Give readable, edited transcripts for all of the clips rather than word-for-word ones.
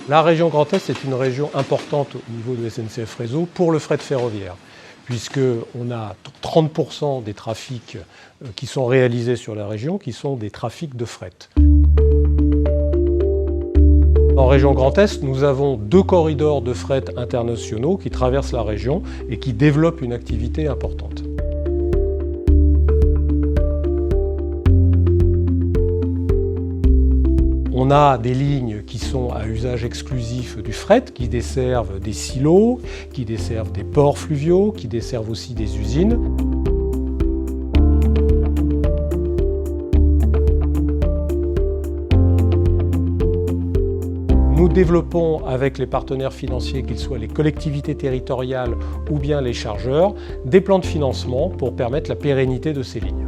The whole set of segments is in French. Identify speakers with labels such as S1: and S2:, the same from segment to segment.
S1: La région Grand Est est une région importante au niveau de SNCF Réseau pour le fret ferroviaire, puisqu'on a 30% des trafics qui sont réalisés sur la région qui sont des trafics de fret. En région Grand Est, nous avons 2 corridors de fret internationaux qui traversent la région et qui développent une activité importante. On a des lignes qui sont à usage exclusif du fret, qui desservent des silos, qui desservent des ports fluviaux, qui desservent aussi des usines. Nous développons avec les partenaires financiers, qu'ils soient les collectivités territoriales ou bien les chargeurs, des plans de financement pour permettre la pérennité de ces lignes.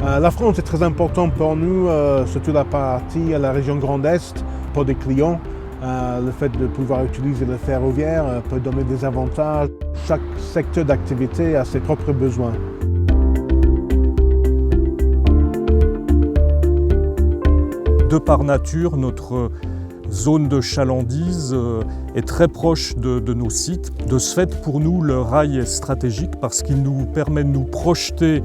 S2: La France est très importante pour nous, surtout la partie à la région Grand Est, pour des clients. Le fait de pouvoir utiliser le ferroviaire peut donner des avantages. Chaque secteur d'activité a ses propres besoins.
S3: De par nature, notre zone de chalandise est très proche de nos sites. De ce fait, pour nous, le rail est stratégique parce qu'il nous permet de nous projeter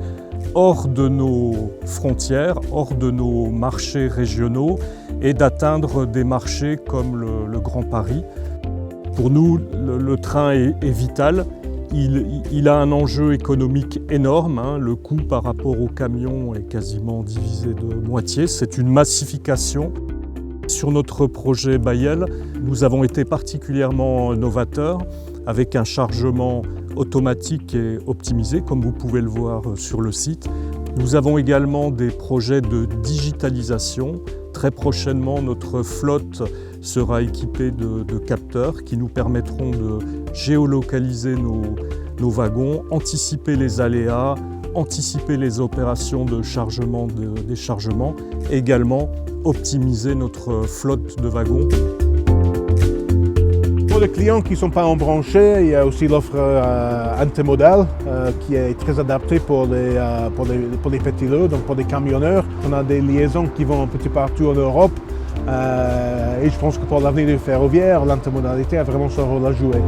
S3: hors de nos frontières, hors de nos marchés régionaux et d'atteindre des marchés comme le Grand Paris. Pour nous, le train est vital. Il a un enjeu économique énorme. Le coût par rapport au camion est quasiment divisé de moitié. C'est une massification. Sur notre projet Bayel, nous avons été particulièrement novateurs avec un chargement automatique et optimisé, comme vous pouvez le voir sur le site. Nous avons également des projets de digitalisation. Très prochainement, notre flotte sera équipée de capteurs qui nous permettront de géolocaliser nos wagons, anticiper les aléas, anticiper les opérations de chargement, de déchargement, et également optimiser notre flotte de wagons.
S2: Pour les clients qui ne sont pas embranchés, il y a aussi l'offre intermodale qui est très adaptée pour les petits lots, donc pour les camionneurs. On a des liaisons qui vont un petit partout en Europe et je pense que pour l'avenir du ferroviaire, l'intermodalité a vraiment son rôle à jouer.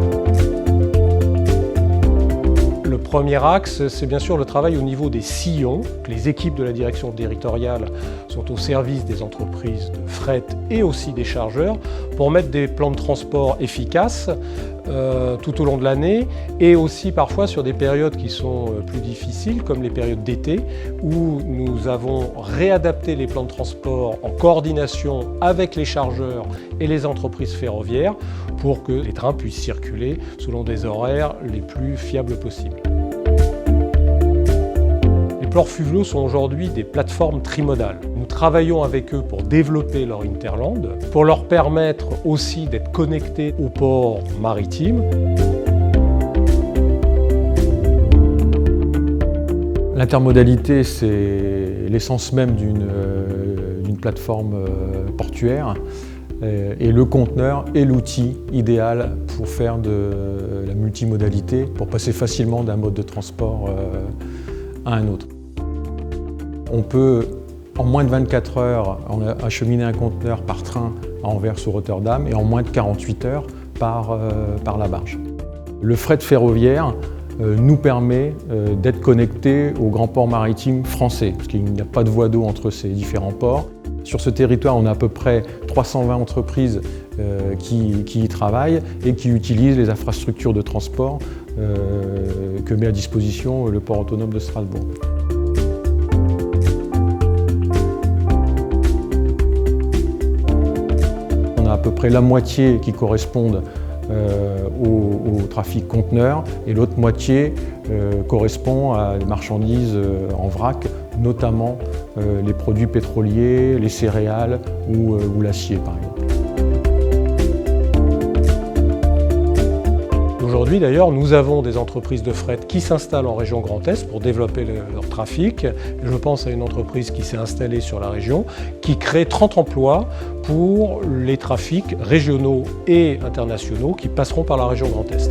S1: Le premier axe, c'est bien sûr le travail au niveau des sillons. Les équipes de la direction territoriale sont au service des entreprises de fret et aussi des chargeurs pour mettre des plans de transport efficaces tout au long de l'année et aussi parfois sur des périodes qui sont plus difficiles comme les périodes d'été où nous avons réadapté les plans de transport en coordination avec les chargeurs et les entreprises ferroviaires pour que les trains puissent circuler selon des horaires les plus fiables possibles. Les ports fluviaux sont aujourd'hui des plateformes trimodales. Nous travaillons avec eux pour développer leur hinterland, pour leur permettre aussi d'être connectés aux ports maritimes.
S4: L'intermodalité, c'est l'essence même d'une plateforme portuaire. Et le conteneur est l'outil idéal pour faire de la multimodalité, pour passer facilement d'un mode de transport à un autre. On peut, en moins de 24 heures, acheminer un conteneur par train à Anvers ou Rotterdam et en moins de 48 heures par la barge. Le fret ferroviaire nous permet d'être connectés aux grands ports maritimes français, parce qu'il n'y a pas de voie d'eau entre ces différents ports. Sur ce territoire, on a à peu près 320 entreprises qui y travaillent et qui utilisent les infrastructures de transport que met à disposition le port autonome de Strasbourg. On a à peu près la moitié qui correspondent au trafic conteneur et l'autre moitié correspond à des marchandises en vrac, notamment les produits pétroliers, les céréales ou l'acier par exemple.
S1: Aujourd'hui d'ailleurs, nous avons des entreprises de fret qui s'installent en région Grand Est pour développer leur trafic. Je pense à une entreprise qui s'est installée sur la région, qui crée 30 emplois pour les trafics régionaux et internationaux qui passeront par la région Grand Est.